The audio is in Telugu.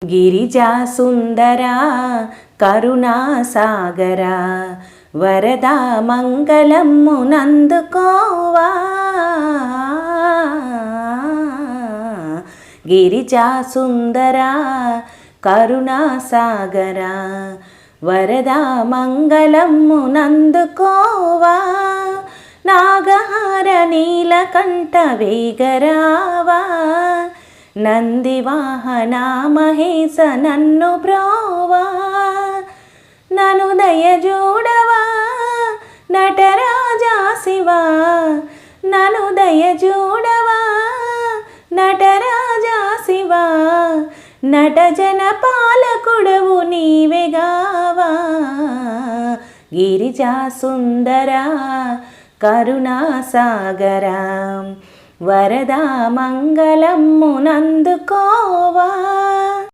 గిరిజా సుందరా కరుణాసాగరా వరదా మంగళమ్మునందుకోవా. గిరిజా సుందరా కరుణాసాగరా వరదా మంగళమ్మునందుకోవా. నాగహార నీలకంఠ వేగరావా. నందివాహన మహేశ నన్ను బ్రోవా. నను దయజూడవా నటరాజా శివా. నను దయజూడవా నటరాజా శివా. నటజన పాలకుడవు నీవెగావా. గిరిజా సుందరా కరుణాసాగరా వరదా మంగళమ్మునందుకోవా.